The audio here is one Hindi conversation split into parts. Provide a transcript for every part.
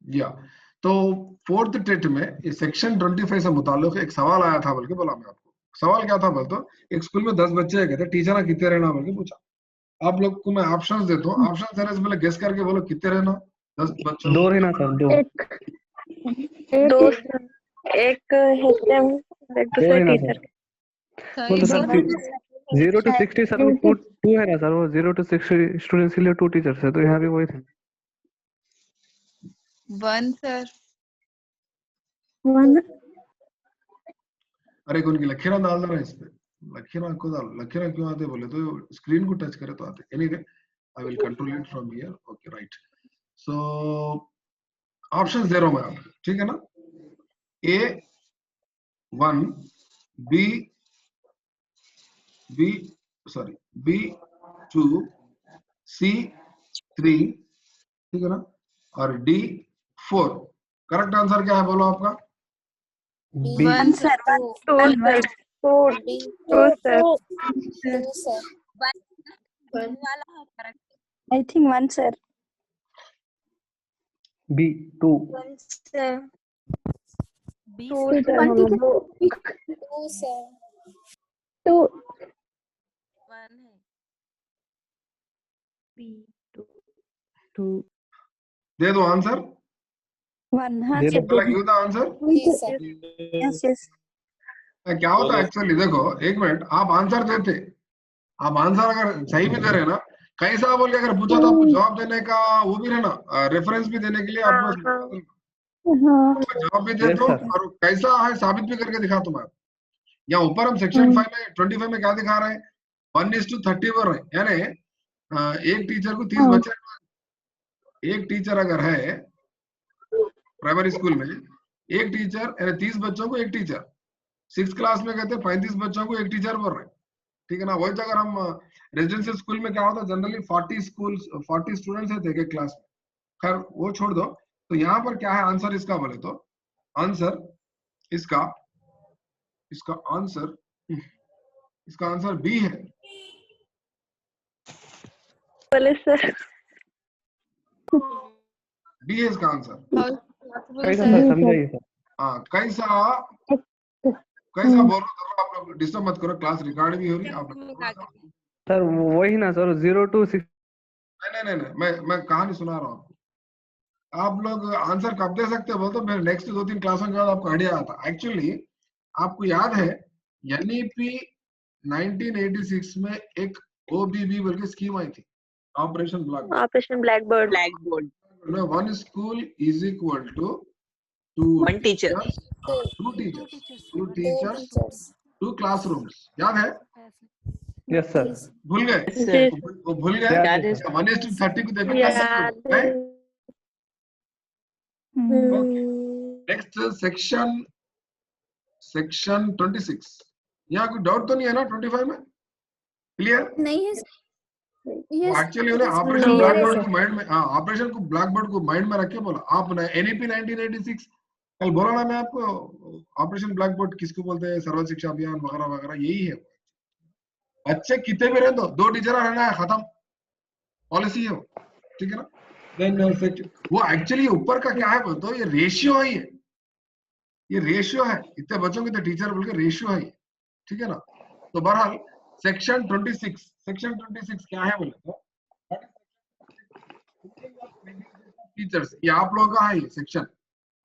या तो फोर्थ टेट में सेक्शन 25 से मुताल्लिक एक सवाल आया था, बल्कि बोला मैं आपको सवाल क्या था बोलते, एक स्कूल में 10 बच्चे कहते टीचर ना कितने रहना बल्कि पूछा। आप लोग को मैं ऑप्शंस देता हूँ, ऑप्शन देने से पहले गेस करके बोलो कितने रहना 10 बच्चों। 2 रहना सर, 2 एक हेचएम एक दूसरे टीचर। वो तो सर 0 to 60 सर वो 2 है ना सर, वो 0 to 60 स्टूडेंट्स के लिए 2 टीचर्स है, तो यहाँ भी वही थे। 1 सर। 1 अरे कौन की लकीरें डाल दे रहा है इस पे, लकीरें को डाल, लकीरें क्यों आते बोले तो स्क्रीन को टच करे तो आते। Anyway I will control it from here. Okay right, so options दे रहा हूं मैं आपको, ठीक है ना। A1 B2 C3, ठीक है ना, और D4। करेक्ट आंसर क्या है बोलो आपका? B. 1 sir. 2 sir. 2 sir. I think 1 sir. B2 2 sir. 2 1 है।2 दे दो आंसर, 1 हाँ दे सर। पहला give the answer. Yes yes. क्या होता है एक्चुअली, देखो एक मिनट, आप आंसर देते, आप आंसर अगर सही भी दे रहे हैं ना, कैसा बोल के अगर पूछा तो आपको जवाब देने का वो भी रहना, रेफरेंस भी देने के लिए आपको जवाब भी दे Yes, दो, sir. और कैसा है साबित भी करके दिखा दूं मैं। यहाँ ऊपर हम सेक्शन 5 में 25 में क्या दिखा रहे हैं, 1:30 बोल रहे हैं, यानी एक टीचर को 30 बच्चे, एक टीचर अगर है प्राइमरी स्कूल में, एक टीचर यानी 30 बच्चों को एक टीचर, 6th क्लास में कहते हैं 35 बच्चों को एक टीचर बोल रहे हैं, ठीक है ना। वही अगर हम रेजिडेंशियल स्कूल में क्या होता है, जनरली 40 स्टूडेंट्स है एक क्लास में। खैर वो छोड़ दो, तो यहाँ पर क्या है आंसर इसका बोले तो, आंसर इसका आंसर बी है। बोले सर। बी है इसका आंसर। कैसा सर समझाइए सर। हाँ कैसा बोल रहा हूँ, आप लोग डिस्टर्ब मत करो, क्लास रिकॉर्ड भी हो रही है आप लोग। सर वही ना सर, 0 to 6। नहीं, मैं कहानी सुना रहा हूँ आपको। आप लोग आंसर कब दे सकते हो बोल तो मेरे नेक्स्ट 2-3 क्लासों के बाद आपको आइडिया आता। एक्चुअली आपको याद है एनईपी 1986 में एक ओबीबी बोल के स्कीम आई थी, operation blackboard. One school is equal to 1 teacher. 2 teachers 2 classrooms. याद है? Yes sir. भूल गए? वो भूल गए? याद है। 1:30 को देखो नेक्स्ट सेक्शन 26। यहाँ कोई डाउट तो नहीं है ना 25 में? क्लियर? नहीं है एक्चुअली उन्हें ऑपरेशन ब्लैकबोर्ड को माइंड में, ऑपरेशन को ब्लैकबोर्ड को माइंड में रख के बोला आपने एनईपी 1986 कल बोला ना मैं आपको, ऑपरेशन ब्लैकबोर्ड किसको बोलते हैं, सर्व शिक्षा अभियान वगैरह वगैरह, यही है। बच्चे कितने भी रहे दो 2 टीचर रहना है, खत्म, पॉलिसी है वो, ठीक है ना। देन वो एक्चुअली ऊपर का क्या है बोलते हो, ये रेशियो है, ये रेशियो है, इतने बच्चों के टीचर बोल के रेशियो है, ठीक है ना। तो बहरहाल सेक्शन 26 क्या है बोले तो, टीचर्स, ये आप लोगों का है, ये सेक्शन,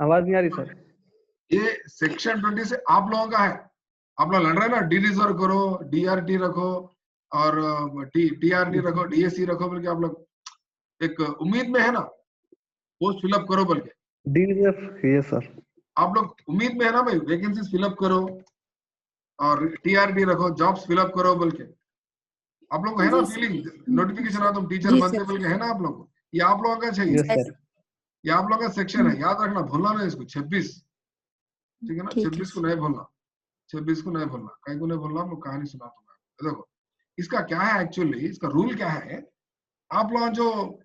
आवाज नहीं आ रही सर। ये सेक्शन 20 से आप लोगों का है। आप लोग लड़ रहे हैं ना, डी रिजर्व करो, डीआरटी रखो और टीआरडी रखो, डीएससी रखो बोल के आप लोग एक उम्मीद में है ना, पोस्ट फिलअप करो बोल के। Yes sir. आप लोग उम्मीद में है ना भाई, वैकेंसीज फिलअप करो और टीआरडी रखो, जॉब्स फिलअप करो बोल के। आप लोग को है ना फीलिंग, नोटिफिकेशन आता तुम टीचर बनते बोल के, है ना आप लोग को? ये आप लोगों का चाहिए, ये आप लोगों का सेक्शन है, याद रखना, भूलना नहीं इसको। 26, ठीक है ना, 26 को नहीं भूलना, 26 को नहीं भूलना, कहीं को नहीं भूलना। मैं कहानी सुनाता हूँ, देखो इसका क्या है एक्चुअली, इसका रूल क्या है। आप लोग जो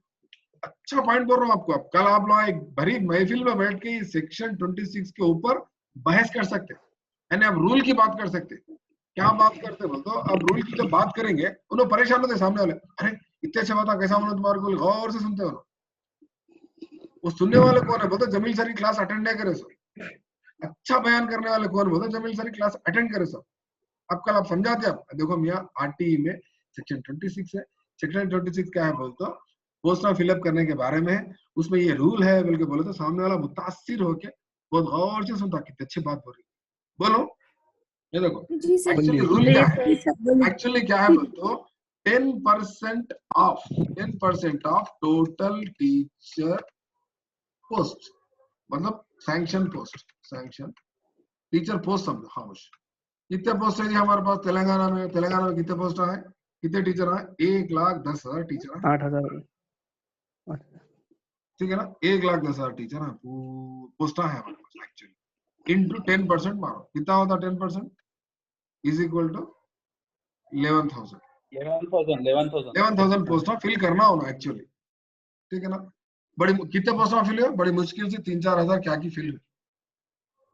अच्छा पॉइंट बोल रहा हूँ आपको, अब कल आप लोग एक भरी महफिल में बैठ के सेक्शन 26 के ऊपर बहस कर सकते हैं, यानी आप रूल की बात कर सकते हैं। क्या बात करते बोल तो, अब रूल की जब बात करेंगे उन्हें परेशान होते सामने वाले, अरे इतने अच्छा बता कैसा, उन्होंने तुम्हारे को गौर से सुनते हो, वो सुनने वाले कौन है? बोलते जमील सर की क्लास अटेंड नहीं करे सर। अच्छा बयान करने वाले कौन? बोलते जमील सर की क्लास अटेंड करे सर। अब कल आप समझाते आप देखो मियाँ आरटीई में सेक्शन 26 है। सेक्शन 26 क्या है बोलते पोस्टर फिलअप करने के बारे में है। उसमें ये रूल है बोल के बोले तो सामने वाला मुतासिर होके बहुत गौर से सुनता कितनी अच्छी बात बोल रही। बोलो ये देखो एक्चुअली रूल क्या है? एक्चुअली क्या है बोलते 10% ऑफ टोटल टीचर पोस्ट, मतलब sanction post, sanction teacher post समझो। हाँ कितने पोस्ट है जी हमारे पास तेलंगाना में? तेलंगाना में कितने पोस्ट आए? कितने टीचर आए? 1,10,000 टीचर आए। 8,000। ठीक है ना? 1,10,000 टीचर है, पोस्ट है हमारे पास एक्चुअली। इंटू 10% मारो, कितना होता? 10% is equal to 11,000। 11,000 post fill करना होना एक्चुअली। ठीक है ना? बड़ी कितने पोस्ट फिल हुए? बड़ी मुश्किल से 3-4 हजार क्या की फिल हुई।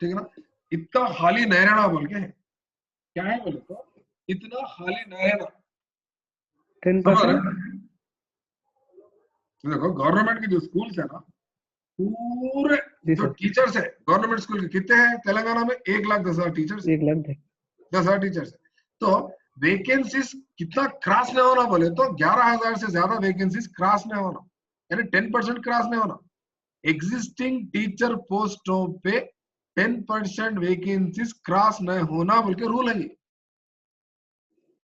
ठीक है ना? इतना खाली नहीं रहना बोल के क्या है बोले तो इतना खाली नहीं रहना। 10%। देखो गवर्नमेंट के जो स्कूल्स है ना पूरे जो टीचर्स है गवर्नमेंट स्कूल के कितने हैं तेलंगाना में? 1,10,000 टीचर्स, 10,000 टीचर्स है। तो वैकेंसीज कितना क्रॉस नहीं होना बोले तो 11,000 से ज्यादा वैकेंसीज क्रॉस नहीं होना, यानी 10% क्रॉस नहीं होना। एग्जिस्टिंग टीचर पोस्टों पे 10% वैकेंसीज क्रॉस नहीं होना बोल के रूल है ये।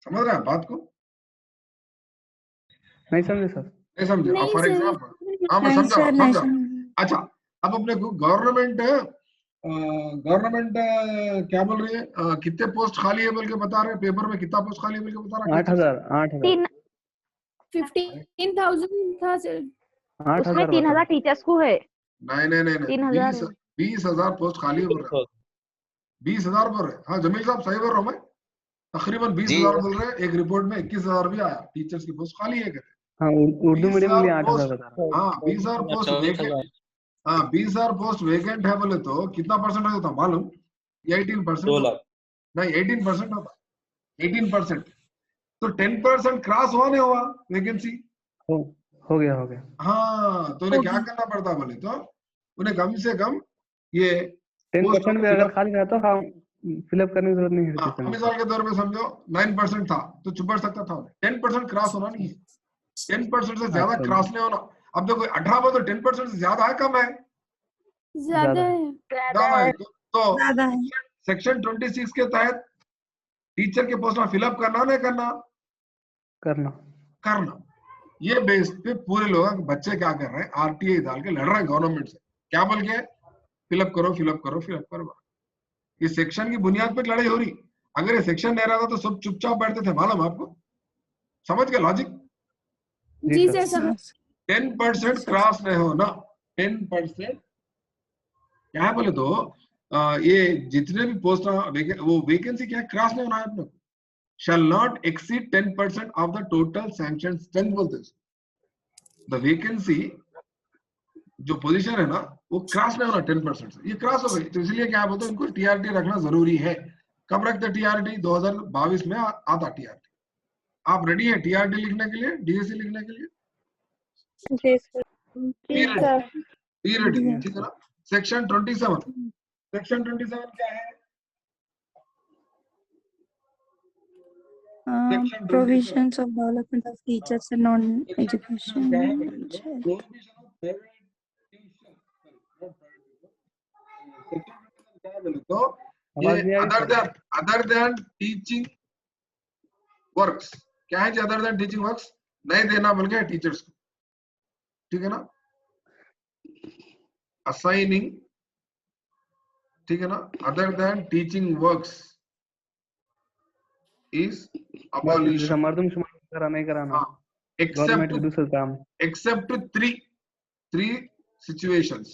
समझ रहे हैं बात को? नहीं समझे सर? नहीं समझे? फॉर एग्जाम्पल हाँ मैं समझा। अच्छा अब अपने को गवर्नमेंट क्या बोल रही है? कितने पोस्ट खाली है बोल के बता रहे हैं पेपर में? कितना पोस्ट खाली है बोल के बता रहा है? 8,000। 15,000 था सर। 8,000 उसमें 3,000 टीचर्स को है। नहीं 3,000 20,000 पोस्ट खाली बोल रहे हैं। 20,000 बोल रहे हैं। हाँ जमील साहब सही बोल रहा हूँ मैं? तकरीबन 20,000 बोल रहे हैं। एक रिपोर्ट में 21,000 भी आया टीचर्स की पोस्ट खाली है कहते। हाँ उर्दू मीडियम के लिए 8,000 बता रहा। हाँ 20,000 पोस्ट वेकेंट। हाँ 20,000 पोस्ट वेकेंट है बोले तो कितना परसेंट होता मालूम? 18%। नहीं 18% होता, 18%। तो 10% क्रॉस हुआ नहीं हुआ वैकेंसी? हो गया। हाँ तो उन्हें क्या करना पड़ता बोले तो उन्हें कम से कम ये 10% भी अगर खाली रहता हाँ फिलअप करने की जरूरत नहीं है। मिसाल के तौर पे समझो 9% था तो चुप बैठ सकता था। 10% क्रॉस होना नहीं है, 10% से ज्यादा क्रॉस नहीं होना। अब देखो 18 में तो 10% से ज्यादा है कम है? ज्यादा है। तो सेक्शन 26 के तहत टीचर के पोस्ट में फिलअप करना नहीं करना। ये बेस पे पूरे लोग बच्चे क्या कर रहे हैं? आरटीआई डाल के लड़ रहे हैं गवर्नमेंट से। क्या बोल के? फिलअप करो। ये सेक्शन की बुनियाद पे लड़ाई हो रही। अगर ये सेक्शन नहीं रहता तो सब चुपचाप बैठते थे, मालूम आपको? समझ गए लॉजिक? जी सर। 10% क्रॉस नहीं होना। 10% क्या है बोले तो ये जितने भी पोस्ट वो वैकेंसी क्या क्रॉस नहीं होना है अपने। shall not exceed 10% of the total sanctioned strength बोलते हैं। the vacancy जो पोजीशन है ना वो क्रॉस नहीं होना 10% से। ये क्रॉस हो गई तो इसलिए क्या बोलते हैं इनको टीआरटी रखना जरूरी है। कब रखते टीआरटी? 2022 में आता टीआरटी। आप रेडी है टीआरटी लिखने के लिए, डीएससी लिखने के लिए? जी सर। टीआरटी ठीक है ना? सेक्शन 27 क्या है? Provisions of development of teachers and non-education. Other than teaching works क्या है? अदर देन टीचिंग वर्क्स नहीं देना बोल के टीचर्स को। ठीक है ना? असाइनिंग, ठीक है ना? Other than teaching works is abolition. मर्दमशुमार नहीं कराना। except three situations.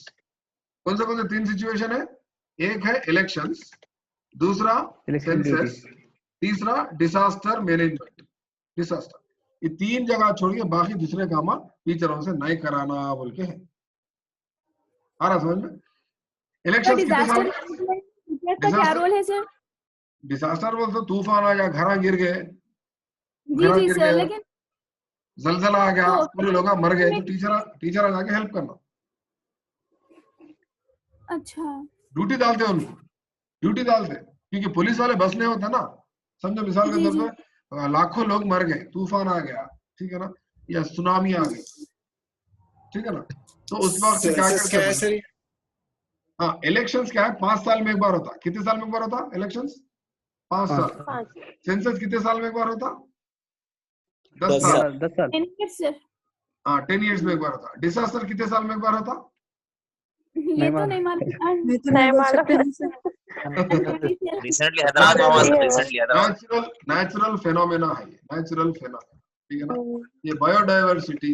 कौन से 3 सिचुएशन है? एक है इलेक्शंस, दूसरा सेंसस, तीसरा डिजास्टर मैनेजमेंट। डिजास्टर ये 3 जगह छोड़िए बाकी दूसरे काम टीचरों से नहीं कराना बोल के है। आ रहा समझ में? इलेक्शन का क्या रोल है सर? डिजास्टर बोलते तूफान आ गया, घर गिर गए, जी सर, लेकिन जलजला आ गया, पूरे लोग मर गए तो टीचर आ जाके हेल्प करना। अच्छा ड्यूटी डालते उनको, ड्यूटी डालते, क्योंकि पुलिस वाले बस नहीं होता ना। समझो मिसाल के जी तौर जी पे लाखों लोग मर गए, तूफान आ गया, ठीक है ना, या सुनामी आ गई, ठीक है ना, तो उस वक्त क्या सेंसस करते क्या है हैं? सर? हाँ, इलेक्शंस क्या है, 5 साल में एक बार होता। कितने साल में एक बार होता इलेक्शंस? 5 5 साल। पाँच सेंसस कितने साल में एक बार होता? 10 10 साल। 10 साल। 10 years सर। हाँ, 10 ईयर्स में एक बार होता। डिजास्टर कितने साल में एक बार होता? ये नहीं तो मालूम। नहीं मालूम। नहीं नहीं बोल मालूम। सकते नहीं सर। रिसेंटली हैदराबाद में हुआ sir, recently Hyderabad. Natural phenomena है ये, नेचुरल फेनोमेना, ठीक है ना। ये बायोडाइवर्सिटी,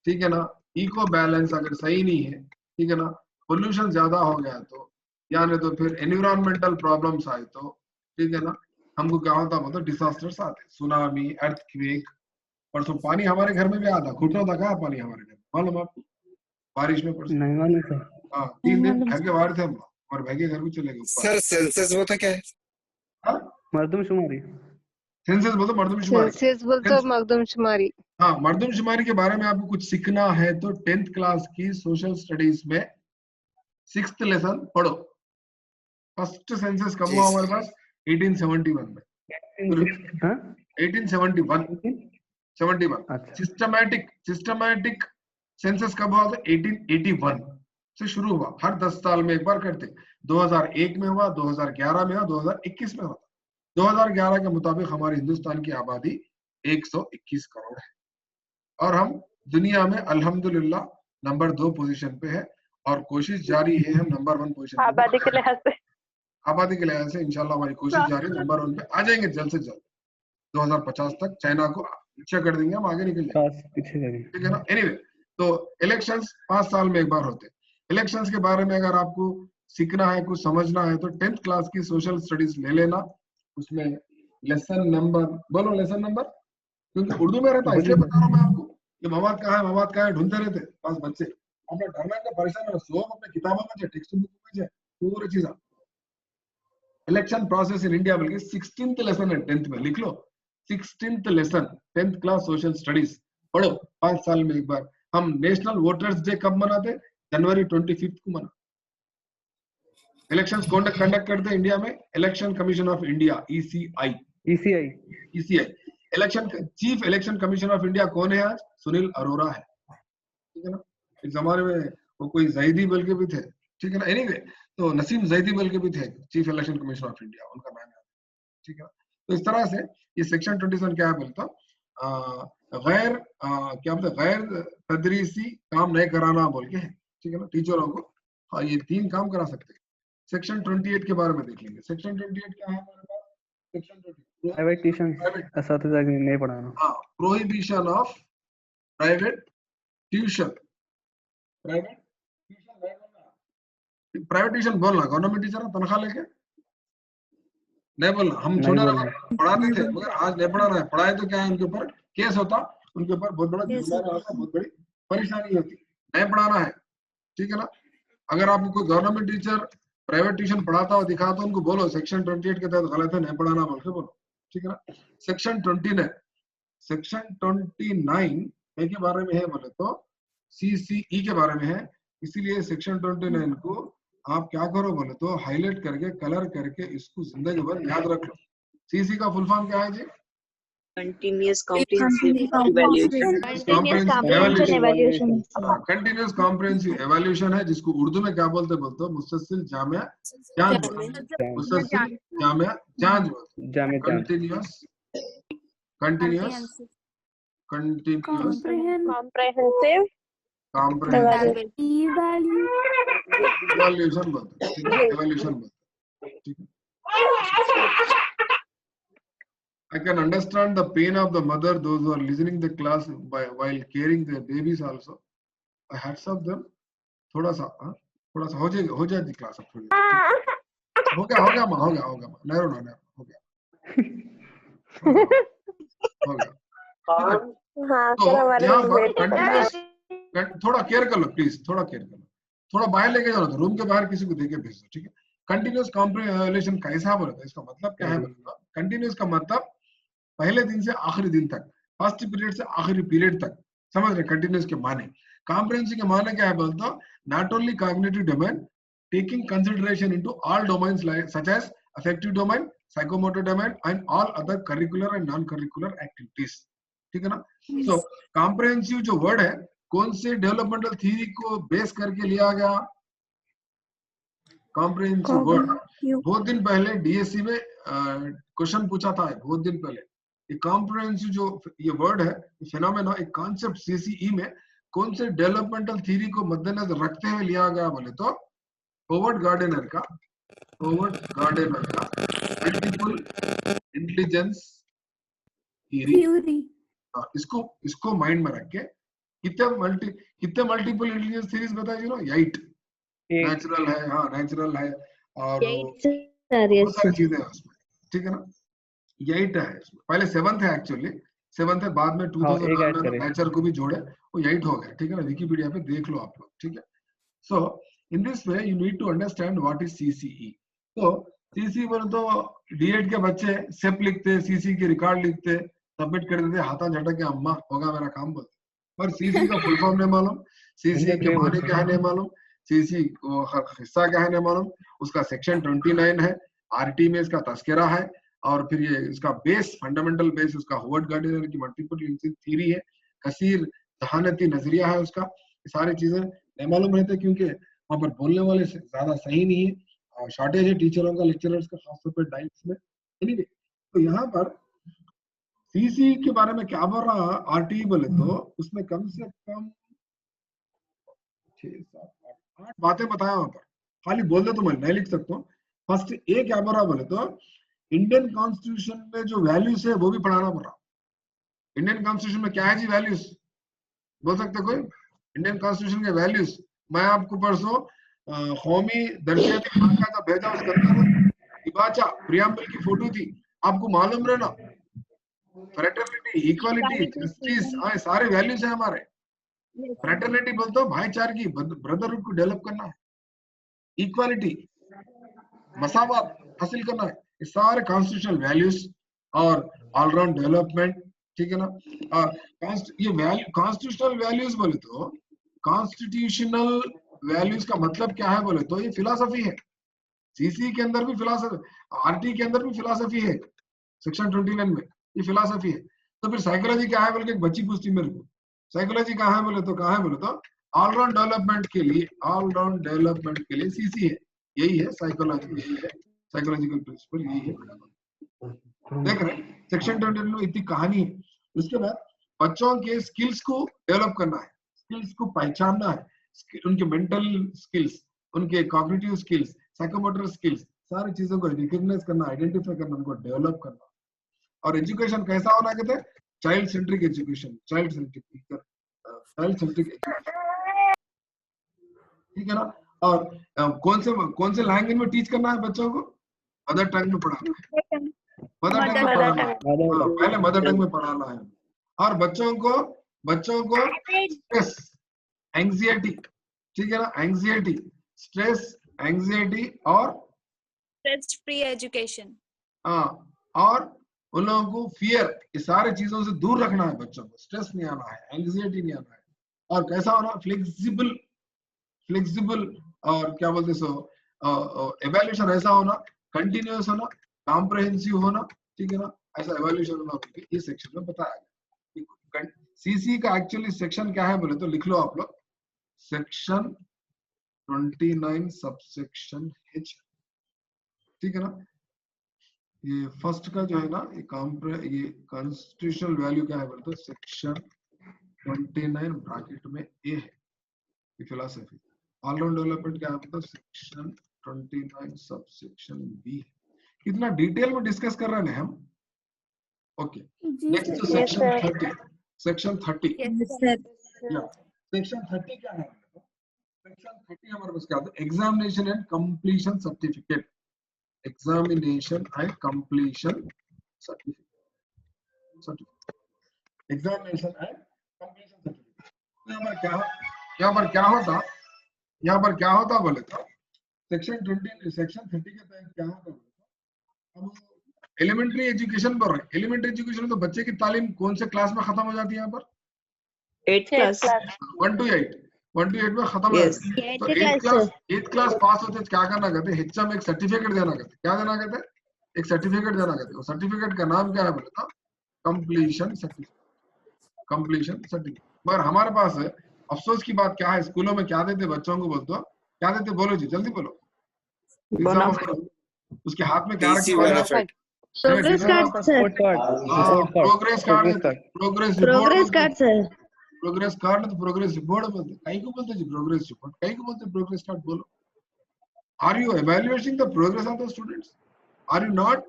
ठीक है ना, इको बैलेंस अगर सही नहीं है, ठीक है ना, पोल्यूशन ज्यादा हो गया तो, या नहीं तो फिर एनवायरमेंटल प्रॉब्लम्स आए तो, ठीक है ना, हमको क्या होता, मतलब डिजास्टर्स आते, सुनामी, अर्थक्वेक। परसों पानी हमारे घर में भी आता, घुटनों तक आया पानी हमारे घर में, मालूम आपको? बारिश में परसों, नहीं मालूम सर। हाँ, नहीं 3 दिन मालूम घर के बाहर थे हम लोग, और भाई के घर भी चले गए ऊपर। सर सेंसस वो था क्या है? हाँ, मर्दमशुमारी। सेंसस बोलते मर्दमशुमारी। सेंसस बोलते मर्दमशुमारी। हाँ, मर्दमशुमारी के बारे में आपको कुछ सीखना है तो 10th क्लास की सोशल स्टडीज में 6th लेसन पढ़ो। फर्स्ट सेंसस कब जी हुआ सर। हमारे पास? 1871 में। हाँ 1871 71 अच्छा सिस्टमैटिक सेंसस कब हुआ था? 1881 से शुरू हुआ। हर 10 साल में एक बार करते। 2001 में हुआ, 2011 में हुआ, 2021 में हुआ। 2011 के मुताबिक हमारे हिंदुस्तान की आबादी 121 करोड़ है, और हम दुनिया में अल्हम्दुलिल्लाह नंबर 2 पोजीशन पे है, और कोशिश जारी है हम नंबर 1 पोजीशन आबादी के पे। लिहाज से आबादी के लिहाज से इंशाल्लाह हमारी कोशिश जारी है, नंबर 1 पे आ जाएंगे जल्द से जल्द। 2050 तक चाइना को पीछे कर देंगे, हम आगे निकल जाएंगे, खास पीछे करेंगे। ठीक है ना। एनीवे, तो इलेक्शंस 5 साल में एक बार होते। इलेक्शंस के बारे में अगर आपको सीखना है, कुछ समझना है, तो 10th क्लास की सोशल स्टडीज ले लेना। उसमें लेसन नंबर, बोलो लेसन नंबर, क्योंकि उर्दू में रहता है, इसलिए बता रहा हूँ मैं आपको। ये मवाद कहाँ है, मवाद कहाँ है, ढूंढते रहते पास बच्चे। अपना डरना का परेशान है, सो अपने किताबों में टेक्स्ट बुक में जाए पूरी चीज। इलेक्शन प्रोसेस इन इंडिया बल्कि 16th लेसन है 10th में, लिख लो 16th lesson 10th class social studies पढ़ो। 5 साल में एक बार। हम नेशनल वोटर्स डे कब मनाते? जनवरी 25 को मना। इलेक्शंस कंडक्ट करते हैं इंडिया में election commission of India, ECI. ECI। Election chief election commission of India कौन है आज? सुनील अरोरा है, ठीक है ना। एक जमाने में वो कोई जैदी बोल के भी थे, ठीक है ना। एनीवे, तो नसीम जैदी बोल के भी थे chief election commission of India, उनका नाम है, ठीक है। तो इस तरह से ये सेक्शन 27 क्या है बोलता, गैर क्या बोलते, गैर तदरीसी काम नहीं कराना बोल के है, ठीक है ना, टीचरों को। हाँ, ये 3 काम करा सकते हैं। सेक्शन 28 के बारे में देख लेंगे। सेक्शन 28 क्या है हमारे पास? सेक्शन 28 प्राइवेट ट्यूशन असातिज़ा की नहीं पढ़ाना। हाँ, prohibition of private tuition. Private tuition बोलना, गवर्नमेंट टीचर तनख्वाह लेके नहीं बोलना। हम नहीं छोटे बोलना। पढ़ाते थे, मगर आज नहीं पढ़ाना है। पढ़ाए तो क्या है, उनके ऊपर केस होता, उनके ऊपर बहुत बड़ा जुर्माना होता, बहुत बड़ी परेशानी होती। नहीं पढ़ाना है, ठीक है ना। अगर आपको कोई गवर्नमेंट टीचर प्राइवेट ट्यूशन पढ़ाता हो दिखा, तो उनको बोलो सेक्शन 28 के तहत गलत है, नहीं पढ़ाना बोल के बोलो, ठीक है ना। सेक्शन 29 सेक्शन 29 के बारे में है बोले तो सीसीई के बारे में है। इसीलिए सेक्शन 29 को आप क्या करो बोले तो हाईलाइट करके, कलर करके इसको जिंदगी भर याद रख लो। सीसी का फुल फॉर्म क्या है जी? Continuous comprehensive evaluation. Continuous comprehensive evaluation है, जिसको उर्दू में क्या बोलते हो? मुस्तसिल जामिया जांच बोलते, मुस्तसिल जामिया जांच बोलते। जामे जान। कंटिन्यूस कंटिन्यूस कॉम्प्रहेंसिव इवैल्यूएशन बोलते हैं, ठीक है, इवैल्यूएशन बोलते हैं, ठीक है। I can understand the pain of the mother, those who are listening the class while caring their babies also. I hats off them. थोड़ा सा हो जाएगी क्लास अब थोड़ी देर। हो गया माँ, नहीं रोना, हो गया। हाँ तो सर, हमारे यहाँ में पर वेट कंटिन्यूस, थोड़ा केयर कर लो प्लीज, थोड़ा केयर कर लो। थोड़ा बाहर लेके जाओ, रूम के बाहर किसी को देके भेज दो, ठीक है। कंटिन्यूस कॉम्प्रिहेंशन कैसा बोला था, इसका मतलब क्या है? कंटिन्यूस का मतलब पहले दिन से आखिरी दिन तक, फर्स्ट पीरियड से आखिरी पीरियड तक, समझ रहे? कंटिन्यूस के माने। कॉम्प्रिहेंसिव के माने क्या है बोलते हो? Not only cognitive domain, taking consideration into all domains like such as affective domain, psychomotor domain, and all other curricular and non-curricular activities. ठीक है ना? So comprehensive जो word है कौन से डेवलपमेंटल थ्योरी को बेस करके लिया गया? कॉम्प्रिहेंसिव वर्ड बहुत दिन पहले डीएससी में क्वेश्चन पूछा था, बहुत दिन पहले। ये कॉम्प्रिहेंसिव जो ये वर्ड है, फिनोमेना, एक कॉन्सेप्ट सीसीई में कौन से डेवलपमेंटल थ्योरी को मद्देनजर रखते हुए लिया गया बोले तो होवर्ड गार्डनर का मल्टीपल इंटेलिजेंस थ्योरी। इसको माइंड में रख के कितने मल्टीपल इंटेलिजेंस थ्योरीज बताए जी नो? 8 नेचुरल है, हाँ नेचुरल है और बहुत सारी चीजें हैं उसमें, ठीक है ना? 8 है इसमें। पहले 7th है एक्चुअली, 7th है, बाद में 2009 में नेचर को भी जोड़े, वो 8 हो गया, ठीक है ना? विकिपीडिया पे देख लो आप लोग, ठीक है? So in this way you need to understand what is CCE. तो सीसी बोले तो D.Ed के बच्चे सेप लिखते, सीसी के रिकॉर्ड लिखते, सबमिट कर देते, हाथा झटक के अम्मा होगा मेरा काम बोलते, पर सीसी का फुल फॉर्म नहीं मालूम, सीसी के माने क्या है नहीं मालूम, सीसी को हिस्सा क्या है नहीं मालूम, उसका सेक्शन 29 है, आरटी में इसका तस्करा है, और फिर ये इसका बेस, फंडामेंटल बेस उसका होवर्ड गार्डनर की मल्टीपल इंटेलिजेंस थ्योरी है, कसीर जहानती नजरिया है उसका। ये सारी चीजें नहीं मालूम रहते क्योंकि वहां पर बोलने वाले ज्यादा सही नहीं है, और शॉर्टेज है टीचरों का, लेक्चरर्स का, खासतौर पर डाइट्स में। एनीवे, तो यहाँ पर सीसी के बारे में क्या बोल रहा है आरटी बोले तो उसमें कम से कम 6, 7, 8 बातें बताया वहां पर, खाली बोल दो तो मैं नहीं लिख सकता हूँ। फर्स्ट ए क्या बोल रहा बोले तो इंडियन कॉन्स्टिट्यूशन में जो वैल्यूज है वो भी पढ़ाना पड़ रहा। इंडियन कॉन्स्टिट्यूशन में क्या है जी वैल्यूज, बोल सकते कोई? इंडियन कॉन्स्टिट्यूशन के वैल्यूज मैं आपको परसों कौमी दर्जाती खाका का भेजा, उसके अंदर इबाचा प्रियम्बल की फोटो थी, आपको मालूम रहे ना? फ्रेटर्निटी, इक्वालिटी, जस्टिस, हाँ सारे वैल्यूज है हमारे। फ्रेटर्निटी बोलते हो भाईचारगी, ब्रदरहुड को डेवलप करना है, इक्वालिटी मसावत हासिल करना है, ये सारे कॉन्स्टिट्यूशनल वैल्यूज और ऑलराउंड डेवलपमेंट, ठीक है ना? ये कॉन्स्टिट्यूशनल वैल्यूज बोले तो कॉन्स्टिट्यूशनल वैल्यूज का मतलब क्या है बोले तो ये फिलॉसफी है। सीसी के अंदर भी फिलॉसफी, आरटी के अंदर भी फिलॉसफी है, सेक्शन 29 में ये फिलॉसफी है। तो फिर साइकोलॉजी क्या है बोल के एक बच्ची पूछती मेरे को, साइकोलॉजी कहाँ है बोले तो ऑलराउंड डेवलपमेंट के लिए सीसी है, यही है साइकोलॉजी, यही है साइकोलॉजिकल प्रिंसिपल, यही है। देख रहे सेक्शन 29 में इतनी कहानी है। उसके बाद बच्चों के स्किल्स को डेवलप करना है, स्किल्स को पहचानना है, उनके मेंटल स्किल्स, उनके कॉग्निटिव स्किल्स, साइकोमोटर स्किल्स, सारी चीजों को रिकॉग्नाइज करना, आइडेंटिफाई करना, उनको डेवलप करना। और एजुकेशन कैसा होना कहते हैं? Child centric education, child centric education, ठीक है ना? और कौन से लैंग्वेज में टीच करना है बच्चों को? मदर टंग में पढ़ाना है, मदर टंग में पढ़ाना है, पहले मदर टंग में पढ़ाना है। और बच्चों को स्ट्रेस, एंग्जाइटी, ठीक है ना? एंग्जाइटी, स्ट्रेस, एंग्जाइटी और स्ट्रेस फ्री एजुकेशन, हाँ, और उन लोगों को फियर, ये सारे चीजों से दूर रखना है बच्चों को, स्ट्रेस नहीं आना है, एंग्जाइटी नहीं आना है। और कैसा होना? फ्लेक्सिबल और क्या बोलते सो एवैल्यूएशन ऐसा होना, कंटिन्यूअस होना, कॉम्प्रिहेंसिव होना, ठीक है ना? ऐसा एवैल्यूएशन होना ये सेक्शन में बताया गया। सीसी का एक्चुअली सेक्शन क्या है बोले तो लिख लो आप लोग, सेक्शन 29 सबसेक्शन H, ठीक है ना? ये फर्स्ट का जो है ना, ये कॉन्स्टिट्यूशनल वैल्यू क्या है बोले तो सेक्शन 29 ब्रैकेट में A है, ये फिलॉसफी। ऑलराउंड डेवलपमेंट क्या है तो सेक्शन 29 सबसेक्शन B है। कितना डिटेल में डिस्कस कर रहे हैं हम? ओके, नेक्स्ट तो सेक्शन 30, सेक्शन 30 या सेक्शन 30 क्या है? सेक्शन 30 हमारे पास क्या है? Examination and completion certificate, examination and completion certificate, examination and completion certificate. यहाँ पर क्या होता बोले तो सेक्शन 30 के तहत क्या होता बोले तो अब एलिमेंट्री एजुकेशन पर है। एलिमेंट्री एजुकेशन तो बच्चे की तालीम कौन से क्लास में खत्म हो जाती है? यहाँ पर 8th class 1 to 8, 1 to 8 में खत्म है। Yes. तो 8th क्लास पास होते क्या करना कहते, HM एक सर्टिफिकेट देना कहते, क्या देना कहते, एक सर्टिफिकेट देना कहते। वो सर्टिफिकेट का नाम क्या है बोले तो कंप्लीशन सर्टिफिकेट, कंप्लीशन सर्टिफिकेट। मगर हमारे पास है, अफसोस की बात क्या है, स्कूलों में क्या देते बच्चों को, बोलते क्या देते, बोलो जी जल्दी बोलो। एग्जाम उसके हाथ में क्या रखा हुआ है, progress card sir, progress card, progress progress card sir, progress card तो प्रोग्रेस रिपोर्ट बोलते, कहीं को बोलते जी प्रोग्रेस रिपोर्ट, कहीं को बोलते प्रोग्रेस कार्ड। बोलो, are you evaluating the progress of the students? Are you not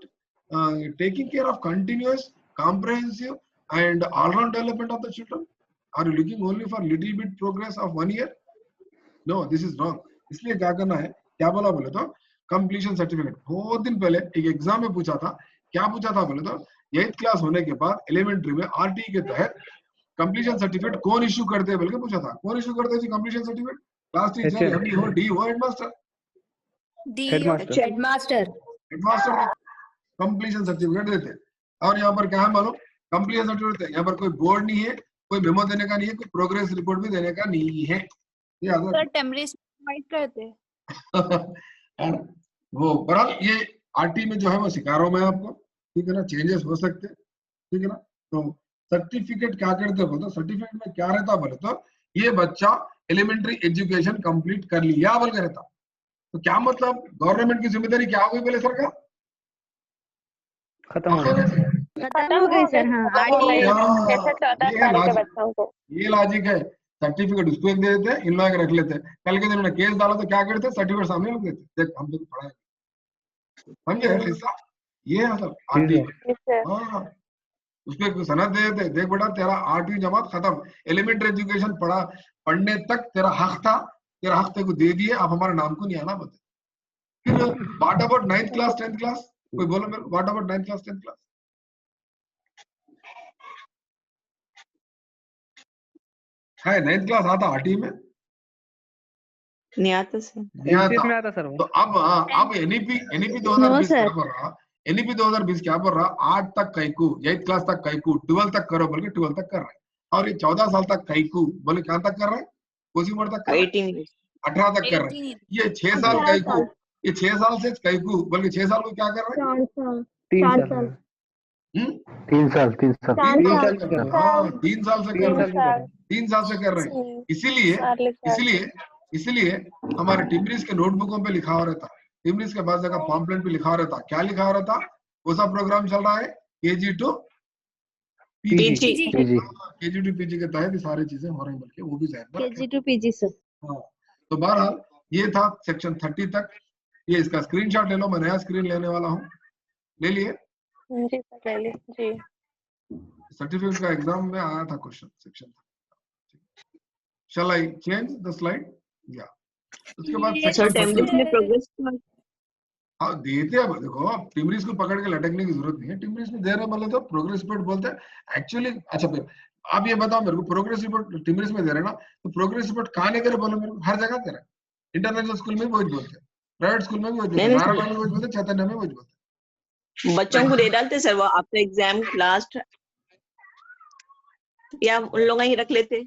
taking care of continuous, comprehensive and all-round development of the children? Are you looking only for little bit progress of 1 year? No, this is wrong. इसलिए क्या करना है, क्या बोला बोले तो कंप्लीशन सर्टिफिकेट। बहुत दिन पहले एक एग्जाम में पूछा था, क्या पूछा था बोले तो 8th क्लास होने के बाद एलिमेंट्री में RTE के तहत कंप्लीशन सर्टिफिकेट कौन इश्यू करते हैं बोल के पूछा था। कौन इश्यू करते हैं completion certificate? Class teacher, MD हो, D हो, हेडमास्टर? हेडमास्टर कंप्लीशन सर्टिफिकेट देते। और यहाँ पर क्या है मालूम, कंप्लीशन सर्टिफिकेट यहाँ पर कोई बोर्ड नहीं है, कोई मेमो देने का नहीं है, कोई प्रोग्रेस रिपोर्ट भी देने का नहीं है। सर टेम्परेचर प्रोवाइड करते हैं वो। बहरहाल ये RT में जो है वो सिखा रहा हूँ मैं आपको, ठीक है ना, चेंजेस हो सकते हैं, ठीक है ना। तो सर्टिफिकेट क्या करते बोलते, सर्टिफिकेट में क्या रहता बोले तो ये बच्चा एलिमेंट्री एजुकेशन कंप्लीट कर लिया बोल के रहता। तो क्या मतलब, गवर्नमेंट की जिम्मेदारी क्या हो गई बोले सरकार, खत्म हो गई सर। हाँ, जैसे 14 साल के बच्चों को ये लॉजिक है। सर्टिफिकेट उसको एक दे देते, इन लोग रख लेते, कल के दिन उन्होंने केस डाला तो क्या करते, सर्टिफिकेट सामने रख देते, देख हम तो पढ़ा है, समझे हिस्सा ये है सर RT। हाँ, उसको एक सनद दे देते, देख बेटा तेरा 8वीं जमात खत्म, एलिमेंट्री एजुकेशन पढ़ने तक तेरा हक था, तेरा हक तेरे को दे दिए, अब हमारे नाम को नहीं आना बोलते। फिर what about 9th class 10th class, कोई बोलो मेरे, what about 9th class 10th class? है 9th क्लास आता RT में? नहीं आता सर, नहीं आता सर। तो अब NEP 2020 क्या बोल रहा, NEP 2020 क्या बोल रहा, 8 तक कैकू, 8th क्लास तक कैकू, 12 तक करो बोल के 12 तक कर रहा है। और ये 14 साल तक कैकू बोले कहां तक कर रहा है, कोसी उम्र तक कर रहा है, 18 तक कर रहा है। ये 6 साल कैकू, ये 6 साल से कैकू बोल के 6 साल को क्या कर रहा है, 3 साल 3 साल 3 साल 3 साल से कर रहे हैं। इसीलिए हमारे टिमरीज के नोटबुकों पे लिखा हो रहता, टिमरीज के बाद जगह पॉम्पलेट पे लिखा हो रहता, क्या लिखा हो रहता, कौन सा प्रोग्राम चल रहा है, KG to PG के तहत सारी चीजें हो रही, बल्कि वो भी KG to PG सर। हाँ, तो बहरहाल ये था सेक्शन 30 तक। ये इसका स्क्रीनशॉट ले लो, मैं नया स्क्रीन लेने वाला हूँ, ले लिए जी सर, ले लिए जी। सर्टिफिकेट का एग्जाम में आया था question section. Shall I change the slide? Yeah. उसके बाद टेम्परेचर में प्रोग्रेस हाँ देते हैं। देखो टिमरीज को पकड़ के लटकने की जरूरत नहीं है, टिमरीज में दे रहे बोले तो प्रोग्रेस रिपोर्ट बोलते हैं एक्चुअली। अच्छा फिर आप ये बताओ मेरे को, प्रोग्रेस रिपोर्ट टिमरीज में दे रहे ना, तो प्रोग्रेस रिपोर्ट कहाँ नहीं दे रहे बोलो मेरे को, हर जगह दे रहे। इंटरनेशनल स्कूल में भी वही बोलते हैं, प्राइवेट स्कूल में भी वही बोलते हैं, नारायण में वही बोलते हैं, चैतन्य में वही बोलते हैं। बच्चों को दे डालते सर वो आफ्टर एग्जाम लास्ट, या उन लोग ही रख लेते?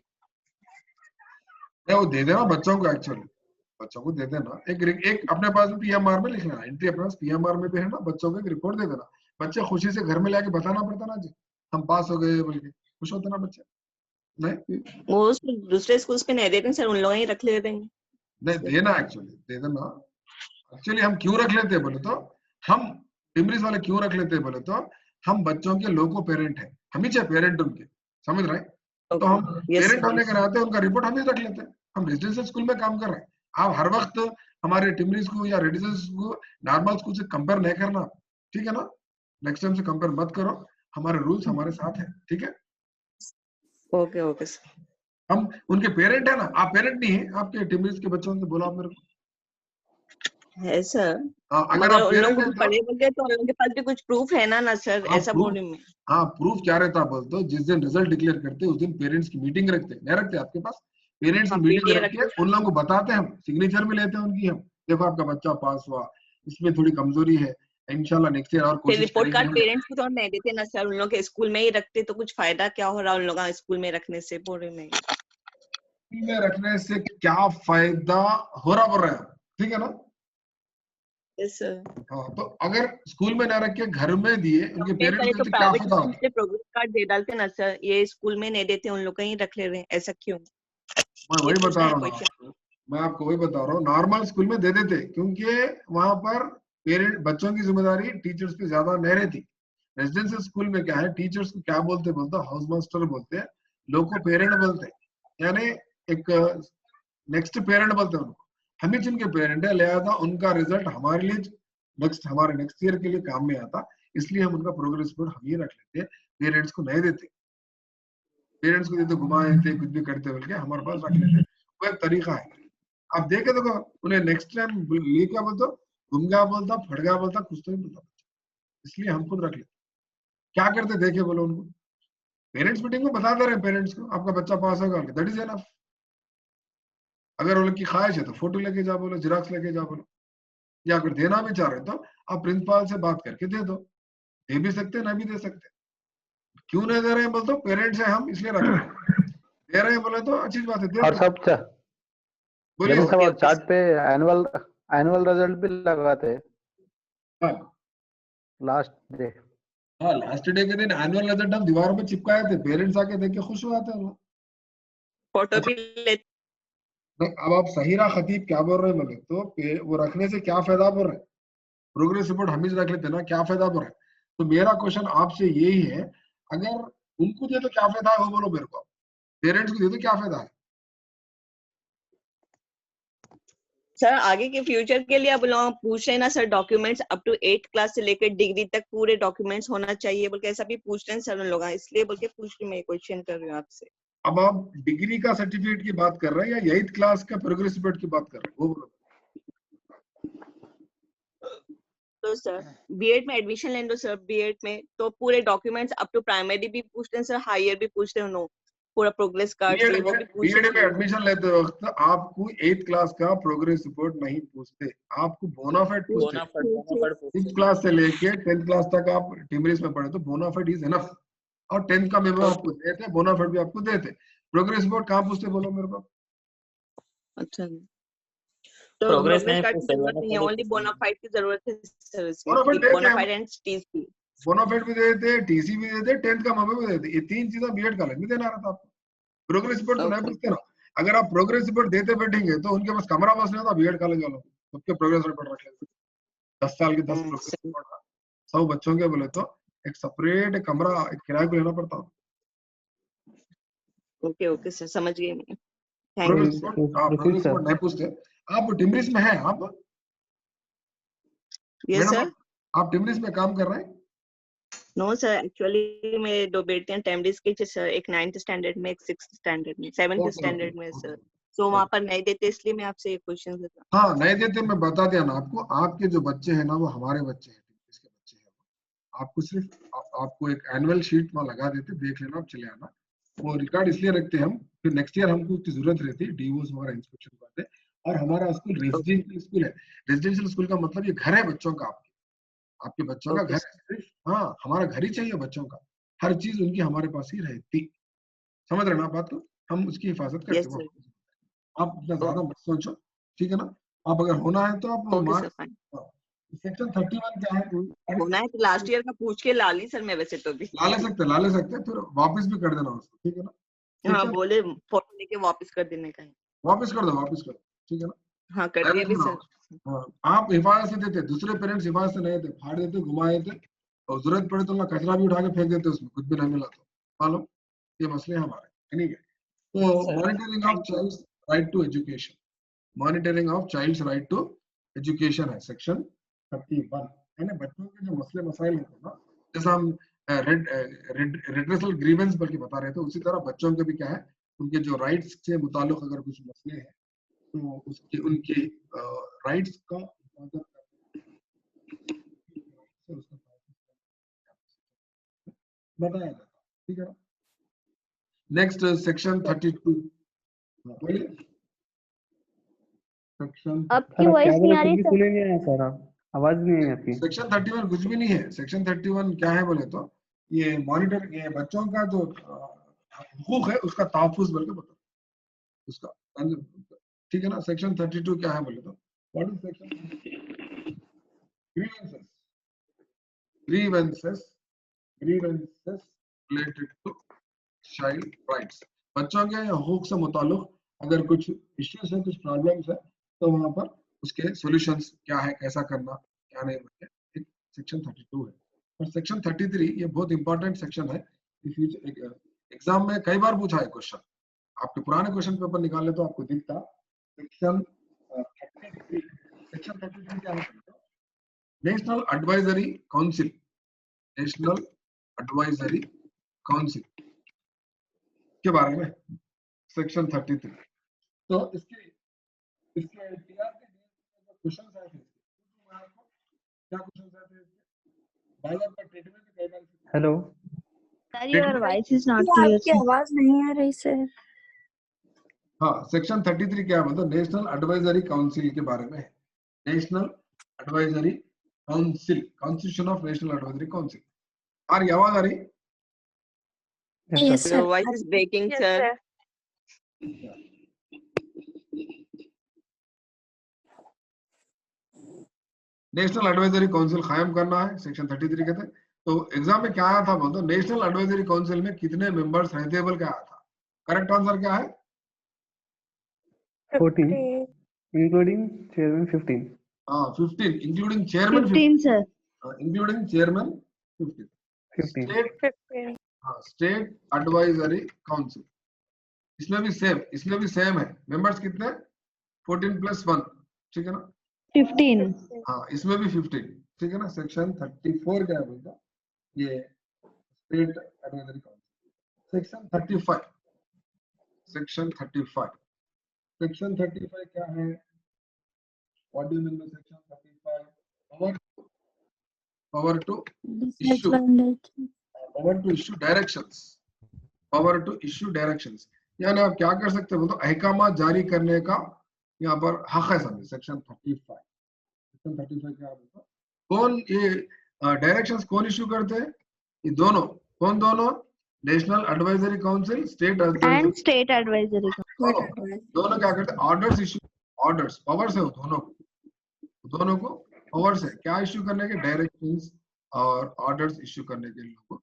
वो दे देना बच्चों को, एक्चुअली बच्चों को दे देना। एक अपने पास भी PMR में लिखना, एंट्री अपने पास PMR में भी है ना, बच्चों को एक रिपोर्ट दे देना। बच्चे खुशी से घर में लाके बताना पड़ता ना जी हम पास हो गए बोल के, खुश होते ना बच्चे। नहीं वो दूसरे स्कूल्स पे नहीं देते सर, उन लोग ही रख ले देंगे। नहीं देना, एक्चुअली दे देना। एक्चुअली हम क्यों रख लेते हैं बोले तो, हम टिमरीज वाले क्यों रख लेते हैं बोले तो, हम बच्चों के लोको पेरेंट है, हम ही चाहे पेरेंट उनके, समझ रहे हैं। तो हम पेरेंट होने के नाते उनका रिपोर्ट हम ही रख लेते हैं। हम रेजिडेंशियल स्कूल में काम कर रहे हैं, आप हर वक्त हमारे टिमरीज को या रेजिडेंशियल को नॉर्मल स्कूल से कंपेयर नहीं करना, ठीक है ना। नेक्स्ट टाइम से कंपेयर मत करो, हमारे रूल्स हमारे साथ है, ठीक है। Okay okay sir. हम उनके पेरेंट है ना, आप पेरेंट नहीं है आपके टिमरीज के बच्चों से, बोला आप मेरे को है सर। अगर आप पेरेंट है पढ़े बोलते तो उन लोगों के पास भी कुछ प्रूफ है ना सर, ऐसा बोलने में। हाँ प्रूफ क्या रहता है बोलते, जिस दिन रिजल्ट डिक्लेयर करते उस दिन पेरेंट्स की मीटिंग रखते, नहीं रखते आपके पास? पेरेंट्स की मीटिंग रख के उन लोगों को बताते हैं, हम सिग्नेचर में लेते हैं उनकी, हम देखो आपका बच्चा पास हुआ, इसमें थोड़ी कमजोरी है, इंशाल्लाह नेक्स्ट ईयर और कोशिश रिपोर्ट कार्ड पेरेंट्स को तो नहीं देते ना सर, उन लोग के स्कूल में ही रखते, तो कुछ फायदा क्या हो रहा उन लोगों का स्कूल में रखने से पूरे में? स्कूल में रखने से क्या फायदा हो रहा है, ठीक है ना? Yes sir. हाँ, तो अगर स्कूल में ना रख के घर में दिए, उनके पेरेंट्स तो देते क्या प्राइवेट फायदा स्कूल होता? से प्रोग्रेस कार्ड दे डालते ना सर, ये स्कूल में नहीं देते, उन लोग कहीं रख ले रहे हैं, ऐसा क्यों? मैं वही बता रहा हूँ ना, मैं आपको वही बता रहा हूँ, नॉर्मल स्कूल में दे देते क्योंकि वहां पर पेरेंट बच्चों की जिम्मेदारी टीचर्स पे ज्यादा नहीं रहती। रेजिडेंशियल स्कूल में क्या है, टीचर्स को क्या बोलते हाउस मास्टर बोलते हैं, लोग को पेरेंट बोलते हैं, यानी एक नेक्स्ट पेरेंट बोलते हैं उनको। हम ही जिनके पेरेंट है, लिहाजा उनका रिजल्ट हमारे लिए हमारे नेक्स्ट ईयर के लिए काम में आता, इसलिए हम उनका प्रोग्रेस रिपोर्ट हम ही रख लेते हैं, पेरेंट्स को नहीं देते। पेरेंट्स को देते घुमाए थे, कुछ भी करते बोल के हमारे पास रख लेते, वो एक तरीका है। आप देखे देखो, उन्हें नेक्स्ट टाइम ये क्या बोलते, गुंगा बोलता, फड़गा बोलता, कुछ तो ही बोलता, इसलिए हम खुद रख लेते। क्या करते देखे बोलो उनको, पेरेंट्स मीटिंग में बता दे रहे हैं पेरेंट्स को आपका बच्चा पास होगा, दैट इज एनफ। अगर उनकी ख्वाहिश है तो फोटो लेके जा बोलो, जिराक्स लेके जा बोलो, या अगर देना भी चाह रहे तो आप प्रिंसिपल से बात करके दे दो, दे भी सकते ना भी दे सकते। क्यों नहीं दे रहे हैं बोलते, पेरेंट्स है हम इसलिए रख रहे हैं, दे रहे हैं बोले तो अच्छी बात है, दे और दो। सब बोलिए जमीन साहब चार्ट पे एनुअल रिजल्ट भी लगाते हैं हाँ लास्ट डे। हाँ, लास्ट डे के दिन एनुअल रिजल्ट हम दीवारों पे चिपकाए थे, पेरेंट्स आके देख के खुश हो जाते हैं लोग। फोटो भी लेते। नहीं, अब आप सहीरा खतीब क्या बोल रहे हैं बोले तो वो रखने से क्या फायदा बोल रहे हैं, प्रोग्रेस रिपोर्ट हम ही रख लेते ना, क्या फायदा बोल रहे हैं? तो मेरा क्वेश्चन आपसे यही है, अगर उनको दे तो क्या फायदा है वो बोलो मेरे को, पेरेंट्स को दे तो क्या फायदा है? सर आगे के फ्यूचर के लिए अब लोग पूछ रहे हैं ना sir, documents up to 8th class से लेकर डिग्री तक पूरे डॉक्यूमेंट्स होना चाहिए बोल के ऐसा भी पूछ रहे हैं सर उन लोग, इसलिए बोल के पूछ रही मैं क्वेश्चन कर रही हूँ आपसे। अब आप डिग्री का सर्टिफिकेट की बात कर रहे हैं या 8th क्लास का प्रोग्रेस रिपोर्ट की बात कर रहे हैं, वो बोलो। तो सर बीएड में एडमिशन लेने दो सर, बीएड में तो पूरे डॉक्यूमेंट्स अप टू प्राइमरी भी पूछते हैं सर, हायर भी पूछते हैं उन्होंने, पूरा प्रोग्रेस कार्ड से वो भी पूछते बीएड में एडमिशन लेते वक्त आपको 8th क्लास का प्रोग्रेस रिपोर्ट नहीं पूछते, आपको बोनाफाइड पूछते हैं। 6th क्लास से लेके 10th क्लास तक आप टिमरिस में पढ़े तो बोनाफाइड इज एनफ, और 10th का मेमो आपको देते, बोनाफाइड भी आपको देते। प्रोग्रेस रिपोर्ट कहाँ पूछते बोलो मेरे को? अच्छा तो प्रोग्रेस कार्ड की जरूरत नहीं है, ओनली बोनाफाइड की जरूरत है sir, bonafide and TC. Bonafide भी देते, टीसी भी देते, 10th का मेमो भी देते, ये 3 चीजें बीएड कॉलेज में देना रहता आपको। प्रोग्रेस रिपोर्ट तो नहीं पूछते ना, अगर आप प्रोग्रेस रिपोर्ट देते बैठेंगे तो उनके पास कमरा बस नहीं होता बीएड कॉलेज वालों को, सबके प्रोग्रेस रिपोर्ट रख लेते 10 साल के 10 प्रोग्रेस रिपोर्ट, 100 बच्चों के बोले तो एक सेपरेट कमरा किराए को लेना पड़ता है। ओके ओके सर, समझ गए मैं, प्रोग्रेस रिपोर्ट नहीं पूछते। आप टिमरिस में है आप? Yes sir. आप टिमरिस में काम कर रहे हैं? नो सर, एक्चुअली मेरे दो बेटे हैं टिमरिस के सर, एक 9th स्टैंडर्ड में, एक 6th स्टैंडर्ड में, 7th स्टैंडर्ड में सर, तो वहाँ पर नहीं देते, इसलिए मैं आपसे ये क्वेश्चन कर रहा हूँ। हाँ नहीं देते, मैं बता दिया ना आपको, आपके जो बच्चे हैं ना वो हमारे बच्चे हैं, टिमरिस के बच्चे हैं, आपको सिर्फ आपको एक एनुअल शीट में लगा देते, देख लेना, आप चले आना, वो रिकॉर्ड इसलिए रखते हम, फिर नेक्स्ट ईयर हमको उसकी जरूरत रहती है, डीओस वगैरह इंस्पेक्शन करते। और हमारा स्कूल रेजिडेंशियल स्कूल है, रेजिडेंशियल स्कूल का मतलब ये घर है बच्चों का, आपके बच्चों का घर है सिर्फ, हाँ हमारा घर ही चाहिए बच्चों का, हर चीज उनकी हमारे पास ही रहती, समझ रहे ना आप बात को, हम उसकी हिफाजत करते हैं। आप इतना ज्यादा मत सोचो, ठीक है ना? आप अगर होना है तो आप सेक्शन 31 क्या है, होना है तो लास्ट ईयर का पूछ के ला ली सर मैं, वैसे तो भी ला ले सकते, फिर वापस भी कर देना उसको, ठीक है ना? हाँ बोले फोटो लेके वापस कर देने का है, वापस कर दो, ठीक है ना? हाँ कर दिया भी सर। हाँ, आप हिफाजत से देते, दूसरे पेरेंट्स हिफाजत से नहीं देते, फाड़ देते, घुमाए देते, और जरूरत पड़े तो ना कचरा भी उठा के फेंक देते उसमें, कुछ भी नहीं मिला तो मालूम, ये मसले हमारे, ठीक है? तो monitoring of child's right to education, monitoring of child's right to education है सेक्शन 31, है ना? बच्चों के जो मसले मसाइल होते हैं ना, जैसे हम रेड्रेसल ग्रीवेंस बल्कि बता रहे थे, उसी तरह बच्चों के भी क्या है, उनके जो राइट्स से मुताल्लिक अगर कुछ मसले हैं तो उसके उनके राइट्स का बताया जाता, ठीक है ना? नेक्स्ट सेक्शन 32, बोलिए सेक्शन। आपकी वॉइस नहीं आ रही सुने नहीं आया सर, आवाज नहीं आती। सेक्शन 31 कुछ भी नहीं है, सेक्शन 31 क्या है बोले तो ये मॉनिटर, ये बच्चों का जो हुकूक है उसका तहफ्फुज़ बोल के बता, उसका, ठीक है ना। सेक्शन 32 क्या है बोले तो, what is section grievances, grievances, grievances related to child rights, बच्चों के हकूक से मुताल्लिक अगर कुछ इश्यूज है, कुछ प्रॉब्लम्स है, तो वहां पर उसके सॉल्यूशंस क्या है, कैसा करना, क्या नहीं करना, एक सेक्शन 32 है। और सेक्शन 33 ये बहुत इंपॉर्टेंट सेक्शन है। एग्जाम में कई बार पूछा है क्वेश्चन, आपके पुराने क्वेश्चन पेपर निकाले तो आपको दिखता सेक्शन 33। सेक्शन 33 क्या है? National advisory council, national advisory council के बारे में सेक्शन 33। तो इसके क्वेश्चन आए थे, क्या क्वेश्चन आए थे बार बार ट्रीटमेंट में कई बार। Hello Sir, your voice is not आपकी clear, sir. आवाज नहीं आ रही सर। हाँ, सेक्शन 33 क्या है मतलब नेशनल एडवाइजरी काउंसिल के बारे में है। National advisory council, constitution of national advisory council. आ रही आवाज आ रही? Yes sir. Your voice is breaking, Yes, sir. sir. National advisory council कायम करना है, सेक्शन 33 कहते हैं। तो एग्जाम में क्या आया था बोलते, नेशनल एडवाइजरी काउंसिल में कितने मेंबर्स रहते हैं बोल के आया था। करेक्ट आंसर क्या है? 14 15. including chairman 15. हाँ 15 including chairman 15, sir. Including chairman 15। 15. State 15. हाँ स्टेट एडवाइजरी काउंसिल, इसमें भी सेम है। मेंबर्स कितने? 14 + 1, ठीक है ना। 15. हाँ इसमें भी 15, ठीक है ना। सेक्शन 34 क्या है बोलता, ये state advisory council. Section 35, section 35, section 35 क्या है? What do you mean by section 35? Power to issue, power to issue directions, power to issue directions, यानी आप क्या कर सकते हो तो अहकाम जारी करने का यहाँ पर हक है समझे। सेक्शन 35, सेक्शन 35 क्या है? कौन ये डायरेक्शंस कौन इशू करते हैं? ये दोनों, कौन दोनों? National advisory council, state And state advisory. दोनों क्या करते हैं? ऑर्डर्स इशू, ऑर्डर्स पावर्स है वो दोनों को पावर्स है क्या इशू करने के? डायरेक्शंस और ऑर्डर्स इशू करने के लोगों को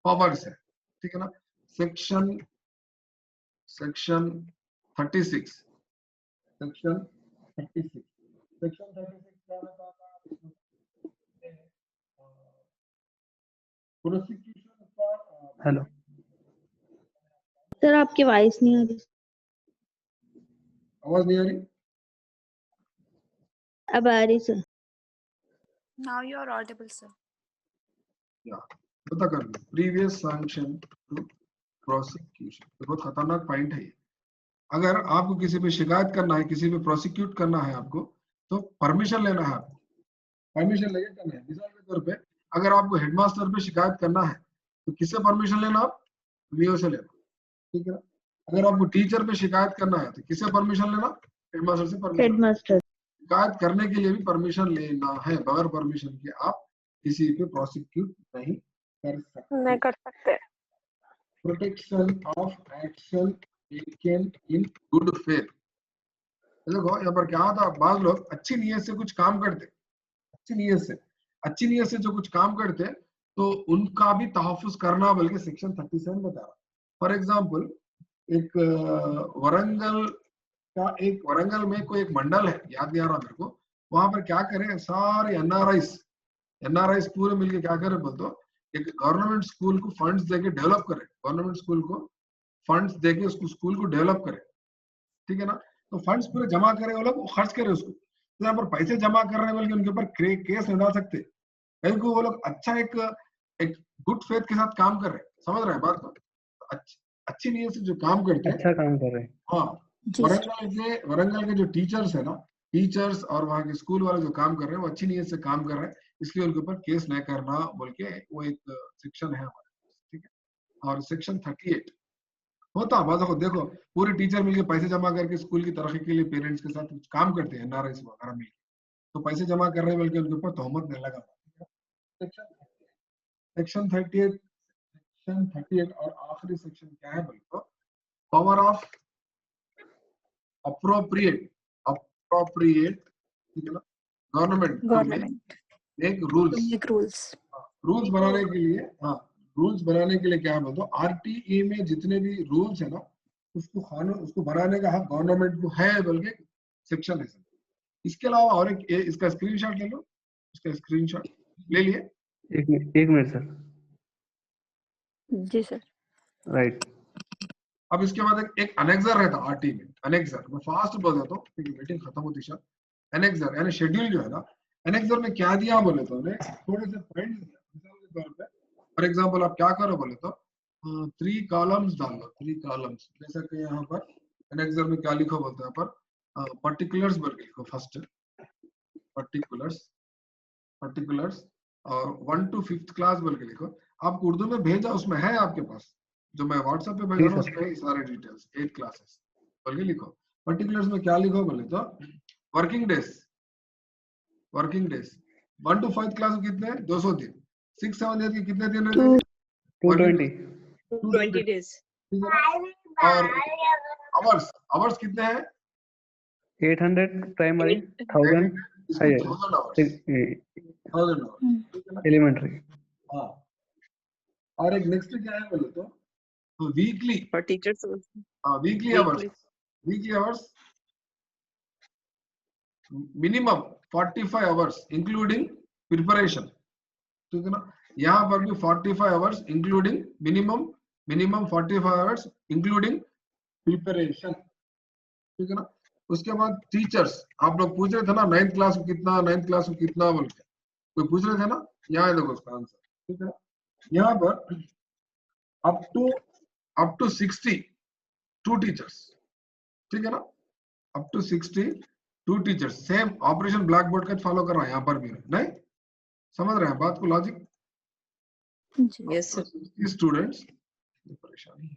पावर्स है, ठीक है ना। सेक्शन 36, सेक्शन 36, सेक्शन 36 क्या बताता है? प्रोसिक्यूशन फॉर, हेलो Sir, आपकी voice नहीं आ रही. आवाज नहीं आ रही? अब आ रही, sir. Now you are audible, sir. या पता कर लो प्रीवियस सैंक्शन टू प्रोसिक्यूशन, बहुत खतरनाक पॉइंट है ये। अगर आपको किसी पे शिकायत करना है, किसी पे प्रोसिक्यूट करना है आपको, तो परमिशन लेना है आपको, परमिशन लेके करना है। मिसाल के तौर पे अगर आपको हेडमास्टर पे शिकायत करना है तो किससे परमिशन लेना? आप वीओ से लेना, ठीक है ना। अगर आपको टीचर पे शिकायत करना है तो किससे परमिशन लेना? हेडमास्टर से परमिशन। Headmaster. शिकायत करने के लिए भी परमिशन लेना है, बगैर परमिशन के आप किसी पे प्रोसिक्यूट नहीं कर सकते। नहीं कर सकते। Protection of action taken in good faith, देखो यहाँ पर क्या होता है, बाज लोग अच्छी नीयत से कुछ काम करते, अच्छी नीयत से जो कुछ काम करते तो उनका भी तहफ़्फ़ुज़ करना, बल्कि सेक्शन 37 बता रहा। फॉर एग्जाम्पल एक वरंगल में कोई एक मंडल है, याद नहीं आ रहा मेरे को, वहां पर क्या करें, सारे एनआरआईस पूरे मिलके क्या करें बोलते, एक गवर्नमेंट स्कूल को फंड्स देके डेवलप करे, गवर्नमेंट स्कूल को फंड्स देके उसको स्कूल को डेवलप करे, ठीक है ना। तो फंड्स पूरे जमा करे वो लोग, खर्च करे उसको। तो यहाँ पर पैसे जमा कर रहे हैं बल्कि उनके ऊपर केस नहीं डाल सकते, कहीं को वो लोग अच्छा एक गुड फेथ के साथ काम कर रहे हैं, समझ रहे हैं बात को। अच्छी नीयत से जो काम करते हैं, अच्छा काम कर रहे हैं। हाँ वरंगल के जो टीचर्स है ना, टीचर्स और वहाँ के स्कूल वाले जो काम कर रहे हैं वो अच्छी नीयत से काम कर रहे हैं, इसलिए उनके ऊपर केस नहीं करना बोल के वो एक सेक्शन है हमारे, ठीक है। और सेक्शन 38 होता बात, देखो पूरे टीचर मिलके पैसे जमा करके स्कूल की तरक्की के लिए पेरेंट्स के साथ कुछ काम करते हैं, एनआरआईस वगैरह मिलके, तो पैसे जमा कर रहे हैं बल्कि उनके ऊपर तोहमत नहीं लगा। सेक्शन 38 और आखिरी सेक्शन क्या है बोलो, पावर ऑफ अप्रोप्रिएट ठीक है ना, government Government make to rules, make rules. Rules बनाने के लिए, हाँ रूल्स बनाने के लिए क्या बोलते हो, आरटीई में जितने भी रूल्स है ना उसको कानून, उसको बनाने का हक गवर्नमेंट को है बल्कि सेक्शन है। इसके अलावा और एक इसका स्क्रीनशॉट ले लो, इसका स्क्रीनशॉट ले लिए। एक मिनट सर। जी सर। राइट। अब इसके बाद एक अनेक्सर रहता आरटी में, अनेक्सर मैं फास्ट बोल देता हूँ क्योंकि मीटिंग खत्म होती है। अनेक्सर यानी शेड्यूल जो है ना, अनेक्सर में क्या दिया बोले तो हमने थोड़े से पॉइंट्स दिया। मिसाल के तौर पे फॉर एग्जांपल आप क्या करो बोले तो 3 कॉलम्स डाल लो, 3 कॉलम्स जैसा कि यहाँ पर अनेक्सर में क्या लिखो बोलते हैं पर पर्टिकुलर्स बोल के लिखो, फर्स्ट पर्टिकुलर्स और 1 to 5th क्लास बोल के लिखो। आपको उर्दू में भेजा उसमें है आपके पास, जो मैं व्हाट्सएप पे भेज रहा हूँ उसमें सारे डिटेल्स 8 क्लासेस बोल के लिखो। पर्टिकुलर्स में क्या लिखो बोले तो working days 1 to 5th class कितने हैं, 203। 6, 7, 8 के कितने दिन रहते हैं, 20 days। और आवर्स कितने हैं, 800 प्राइमरी, 1000 हायर, 1000 आवर्स एलिमेंट्री। हाँ, और एक नेक्स्ट क्या है बोले तो weekly For teachers also. Weekly hours minimum 45 hours including preparation, ठीक है ना। यहाँ पर भी 45 hours including minimum 45 hours including preparation, ठीक है ना। उसके बाद टीचर्स, आप लोग पूछ रहे थे ना 9th क्लास को कितना बोल के कोई पूछ रहे थे ना, यहाँ देखो उसका आंसर, ठीक है ना। यहाँ पर अप टू 62 टीचर्स, ठीक है ना, up to 62 teachers. Same operation black board का फॉलो कर रहा है यहाँ पर भी, नहीं समझ रहे हैं बात को, लॉजिक। Yes sir। स्टूडेंट्स, परेशानी है,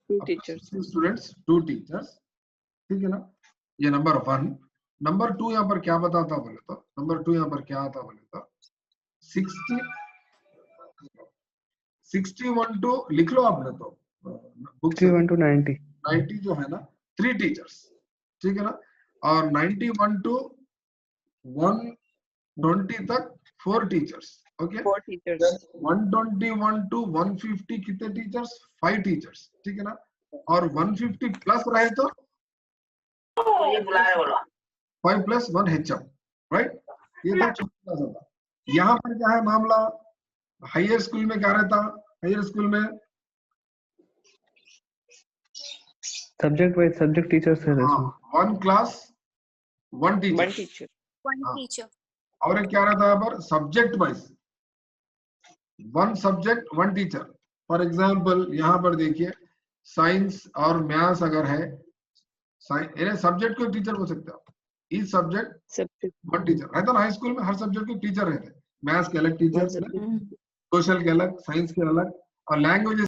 2 teachers। स्टूडेंट्स 2 टीचर्स, ठीक है ना। ये नंबर 1। नंबर 2 यहाँ पर क्या बताता बोले तो, नंबर 2 यहाँ पर क्या आता बोले तो 61 टू लिख लो आपने तो बुक से 61 to 90 जो है ना 3 टीचर्स, ठीक है ना। और 91 टू 120 तक 4 टीचर्स, ओके। 4 teachers। 121 टू 150 कितने टीचर्स, 5 टीचर्स, ठीक है ना। और 150 प्लस रहे तो 5 plus 1 HM, राइट। ये तो छोटा सा था। यहाँ पर क्या है मामला, हायर स्कूल में क्या रहता, हायर स्कूल में सब्जेक्ट वाइज सब्जेक्ट टीचर्स है इसमें। 1 क्लास 1 1 टीचर, teacher। One हाँ। teacher. और एक क्या रहता है यहाँ पर subject wise 1 subject 1 teacher. For example यहाँ पर देखिए साइंस और मैथ्स अगर है, सब्जेक्ट को टीचर बोल सकते हो, ईच सब्जेक्ट 1 टीचर रहता ना। हाई स्कूल में हर सब्जेक्ट के टीचर रहते हैं, मैथ्स के अलग टीचर, सोशल के अलग, साइंस के अलग, और लैंग्वेज